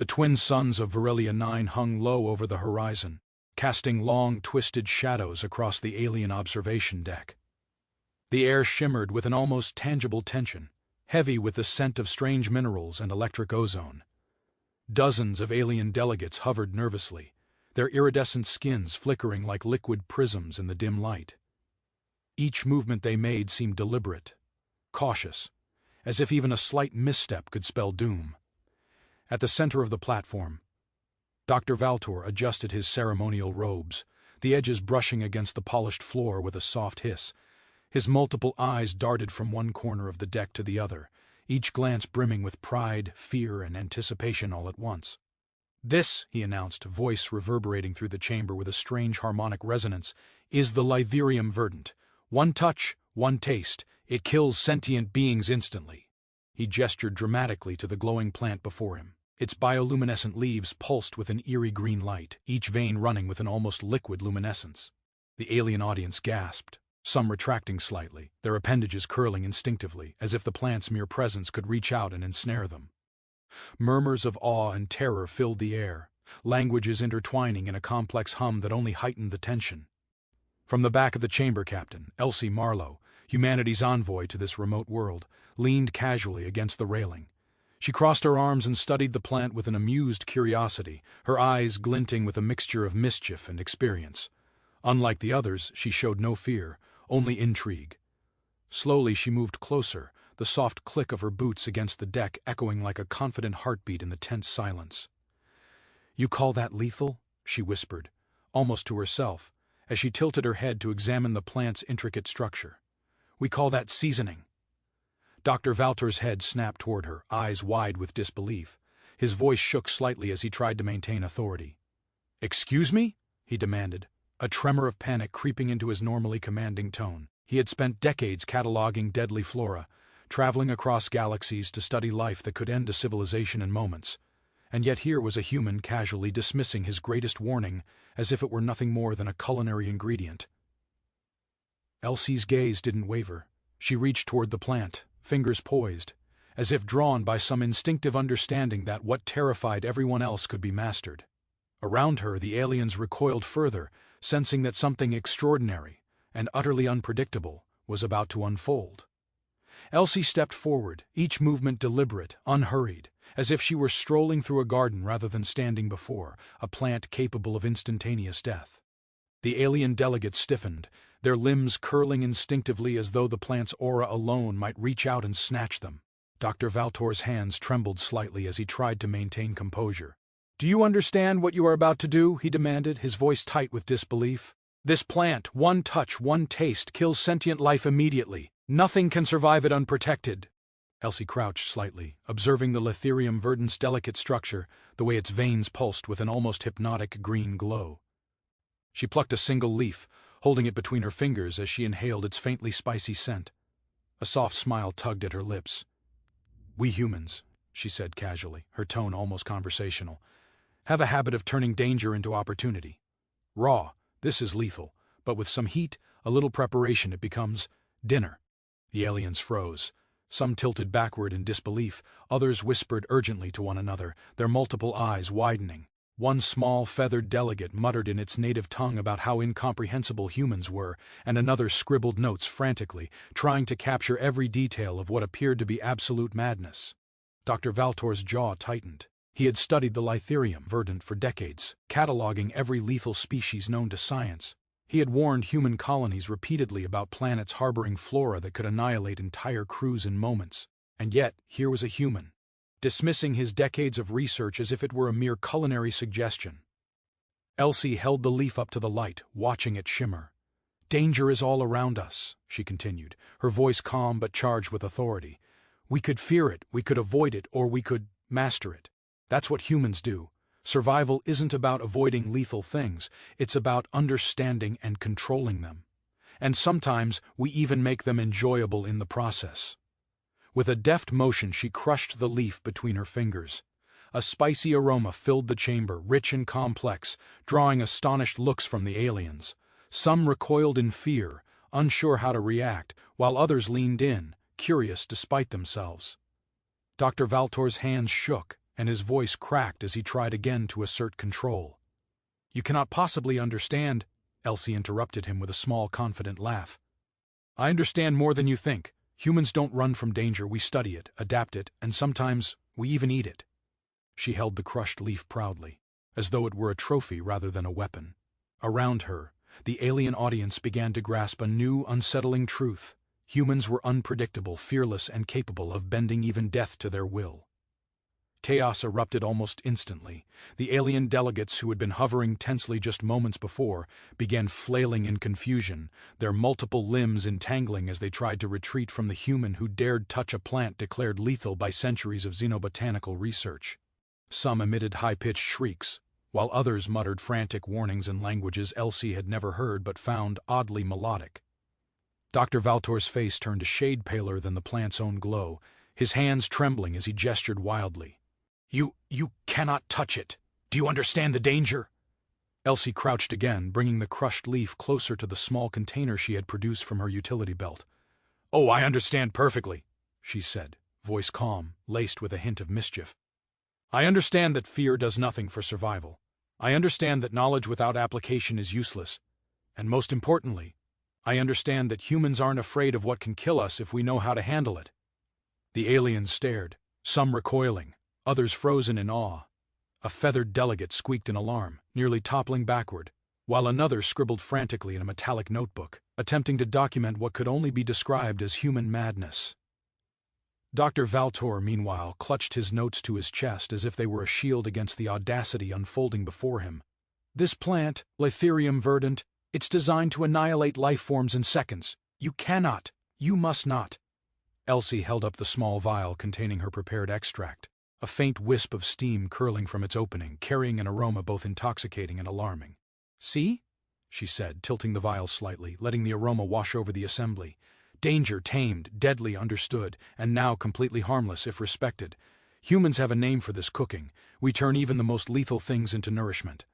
The twin suns of Virelia 9 hung low over the horizon, casting long, twisted shadows across the alien observation deck. The air shimmered with an almost tangible tension, heavy with the scent of strange minerals and electric ozone. Dozens of alien delegates hovered nervously, their iridescent skins flickering like liquid prisms in the dim light. Each movement they made seemed deliberate, cautious, as if even a slight misstep could spell doom. At the center of the platform, Dr. Valtor adjusted his ceremonial robes, the edges brushing against the polished floor with a soft hiss. His multiple eyes darted from one corner of the deck to the other, each glance brimming with pride, fear, and anticipation all at once. "This," he announced, voice reverberating through the chamber with a strange harmonic resonance, "is the Litherium verdant. One touch, one taste, it kills sentient beings instantly." He gestured dramatically to the glowing plant before him. Its bioluminescent leaves pulsed with an eerie green light, each vein running with an almost liquid luminescence. The alien audience gasped, some retracting slightly, their appendages curling instinctively, as if the plant's mere presence could reach out and ensnare them. Murmurs of awe and terror filled the air, languages intertwining in a complex hum that only heightened the tension. From the back of the chamber captain, Elsie Marlowe, humanity's envoy to this remote world, leaned casually against the railing. She crossed her arms and studied the plant with an amused curiosity, her eyes glinting with a mixture of mischief and experience. Unlike the others, she showed no fear, only intrigue. Slowly she moved closer, the soft click of her boots against the deck echoing like a confident heartbeat in the tense silence. "You call that lethal?" she whispered, almost to herself, as she tilted her head to examine the plant's intricate structure. "We call that seasoning." Dr. Valtor's head snapped toward her, eyes wide with disbelief. His voice shook slightly as he tried to maintain authority. "Excuse me?" he demanded, a tremor of panic creeping into his normally commanding tone. He had spent decades cataloging deadly flora, traveling across galaxies to study life that could end a civilization in moments. And yet here was a human casually dismissing his greatest warning as if it were nothing more than a culinary ingredient. Elsie's gaze didn't waver. She reached toward the plant, fingers poised, as if drawn by some instinctive understanding that what terrified everyone else could be mastered. Around her, the aliens recoiled further, sensing that something extraordinary and utterly unpredictable was about to unfold. Elsie stepped forward, each movement deliberate, unhurried, as if she were strolling through a garden rather than standing before a plant capable of instantaneous death. The alien delegates stiffened, their limbs curling instinctively as though the plant's aura alone might reach out and snatch them. Dr. Valtor's hands trembled slightly as he tried to maintain composure. "Do you understand what you are about to do?" he demanded, his voice tight with disbelief. "This plant, one touch, one taste, kills sentient life immediately. Nothing can survive it unprotected." Elsie crouched slightly, observing the Litherium verdant's delicate structure, the way its veins pulsed with an almost hypnotic green glow. She plucked a single leaf, holding it between her fingers as she inhaled its faintly spicy scent. A soft smile tugged at her lips. "We humans," she said casually, her tone almost conversational, "have a habit of turning danger into opportunity. Raw, this is lethal, but with some heat, a little preparation, it becomes dinner." The aliens froze. Some tilted backward in disbelief, others whispered urgently to one another, their multiple eyes widening. One small, feathered delegate muttered in its native tongue about how incomprehensible humans were, and another scribbled notes frantically, trying to capture every detail of what appeared to be absolute madness. Dr. Valtor's jaw tightened. He had studied the Litherium verdant for decades, cataloging every lethal species known to science. He had warned human colonies repeatedly about planets harboring flora that could annihilate entire crews in moments. And yet, here was a human, dismissing his decades of research as if it were a mere culinary suggestion. Elsie held the leaf up to the light, watching it shimmer. "Danger is all around us," she continued, her voice calm but charged with authority. "We could fear it, we could avoid it, or we could master it. That's what humans do. Survival isn't about avoiding lethal things, it's about understanding and controlling them. And sometimes we even make them enjoyable in the process." With a deft motion she crushed the leaf between her fingers. A spicy aroma filled the chamber, rich and complex, drawing astonished looks from the aliens. Some recoiled in fear, unsure how to react, while others leaned in, curious despite themselves. Dr. Valtor's hands shook, and his voice cracked as he tried again to assert control. "You cannot possibly understand," Elsie interrupted him with a small, confident laugh. "I understand more than you think. Humans don't run from danger, we study it, adapt it, and sometimes we even eat it." She held the crushed leaf proudly, as though it were a trophy rather than a weapon. Around her, the alien audience began to grasp a new, unsettling truth. Humans were unpredictable, fearless, and capable of bending even death to their will. Chaos erupted almost instantly. The alien delegates, who had been hovering tensely just moments before, began flailing in confusion, their multiple limbs entangling as they tried to retreat from the human who dared touch a plant declared lethal by centuries of xenobotanical research. Some emitted high-pitched shrieks, while others muttered frantic warnings in languages Elsie had never heard but found oddly melodic. Dr. Valtor's face turned a shade paler than the plant's own glow, his hands trembling as he gestured wildly. You cannot touch it. Do you understand the danger?" Elsie crouched again, bringing the crushed leaf closer to the small container she had produced from her utility belt. "Oh, I understand perfectly," she said, voice calm, laced with a hint of mischief. "I understand that fear does nothing for survival. I understand that knowledge without application is useless. And most importantly, I understand that humans aren't afraid of what can kill us if we know how to handle it." The aliens stared, some recoiling, others frozen in awe. A feathered delegate squeaked in alarm, nearly toppling backward, while another scribbled frantically in a metallic notebook, attempting to document what could only be described as human madness. Dr. Valtor, meanwhile, clutched his notes to his chest as if they were a shield against the audacity unfolding before him. "This plant, Litherium verdant, it's designed to annihilate life forms in seconds. You cannot. You must not." Elsie held up the small vial containing her prepared extract, a faint wisp of steam curling from its opening, carrying an aroma both intoxicating and alarming. "See?" she said, tilting the vial slightly, letting the aroma wash over the assembly. "Danger tamed, deadly understood, and now completely harmless if respected. Humans have a name for this cooking. We turn even the most lethal things into nourishment."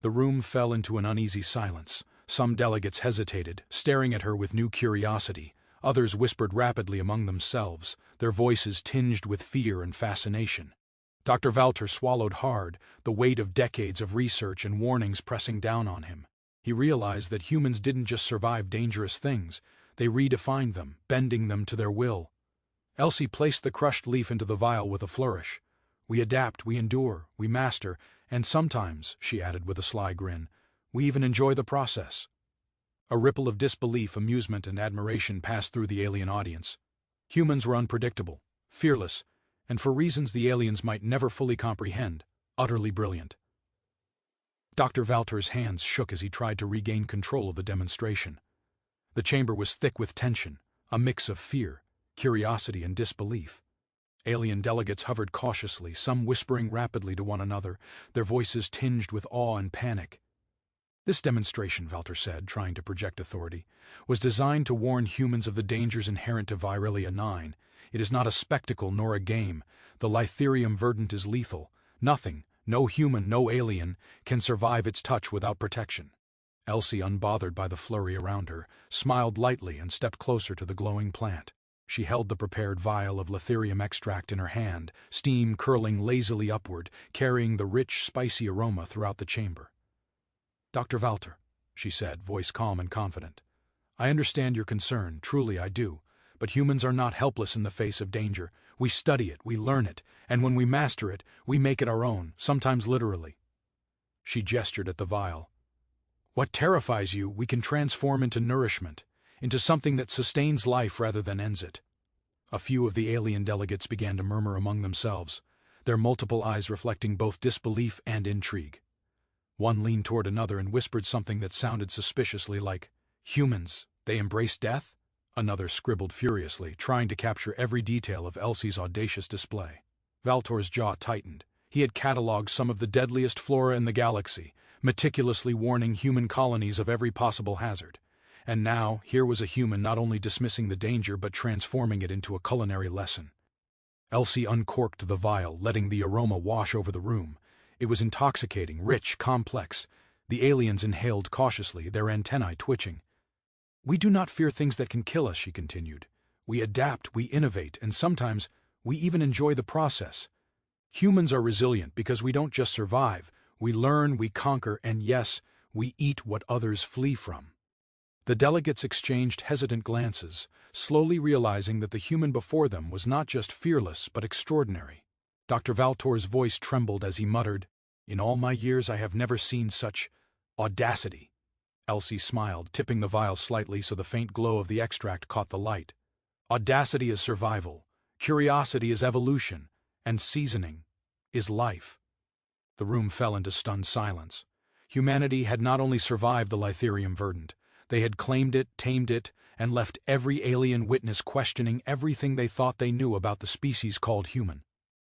The room fell into an uneasy silence. Some delegates hesitated, staring at her with new curiosity. Others whispered rapidly among themselves, their voices tinged with fear and fascination. Dr. Valtor swallowed hard, the weight of decades of research and warnings pressing down on him. He realized that humans didn't just survive dangerous things, they redefined them, bending them to their will. Elsie placed the crushed leaf into the vial with a flourish. "We adapt, we endure, we master, and sometimes," she added with a sly grin, "we even enjoy the process." A ripple of disbelief, amusement, and admiration passed through the alien audience. Humans were unpredictable, fearless, and for reasons the aliens might never fully comprehend, utterly brilliant. Dr. Valtor's hands shook as he tried to regain control of the demonstration. The chamber was thick with tension, a mix of fear, curiosity, and disbelief. Alien delegates hovered cautiously, some whispering rapidly to one another, their voices tinged with awe and panic. "This demonstration," Valtor said, trying to project authority, "was designed to warn humans of the dangers inherent to Virelia 9. It is not a spectacle nor a game. The Litherium verdant is lethal. Nothing, no human, no alien, can survive its touch without protection." Elsie, unbothered by the flurry around her, smiled lightly and stepped closer to the glowing plant. She held the prepared vial of Litherium extract in her hand, steam curling lazily upward, carrying the rich, spicy aroma throughout the chamber. "Dr. Valtor," she said, voice calm and confident, "I understand your concern, truly I do, but humans are not helpless in the face of danger. We study it, we learn it, and when we master it, we make it our own, sometimes literally." She gestured at the vial. "What terrifies you, we can transform into nourishment, into something that sustains life rather than ends it." A few of the alien delegates began to murmur among themselves, their multiple eyes reflecting both disbelief and intrigue. One leaned toward another and whispered something that sounded suspiciously like, "Humans, they embrace death?" Another scribbled furiously, trying to capture every detail of Elsie's audacious display. Valtor's jaw tightened. He had catalogued some of the deadliest flora in the galaxy, meticulously warning human colonies of every possible hazard. And now, here was a human not only dismissing the danger but transforming it into a culinary lesson. Elsie uncorked the vial, letting the aroma wash over the room. It was intoxicating, rich, complex. The aliens inhaled cautiously, their antennae twitching. "We do not fear things that can kill us," she continued. "We adapt, we innovate, and sometimes we even enjoy the process. Humans are resilient because we don't just survive, we learn, we conquer, and yes, we eat what others flee from. The delegates exchanged hesitant glances, slowly realizing that the human before them was not just fearless but extraordinary. Dr. Valtor's voice trembled as he muttered, "In all my years I have never seen such audacity." Elsie smiled, tipping the vial slightly so the faint glow of the extract caught the light. Audacity is survival, curiosity is evolution, and seasoning is life. The room fell into stunned silence. Humanity had not only survived the Lytherium verdant, they had claimed it, tamed it, and left every alien witness questioning everything they thought they knew about the species called human.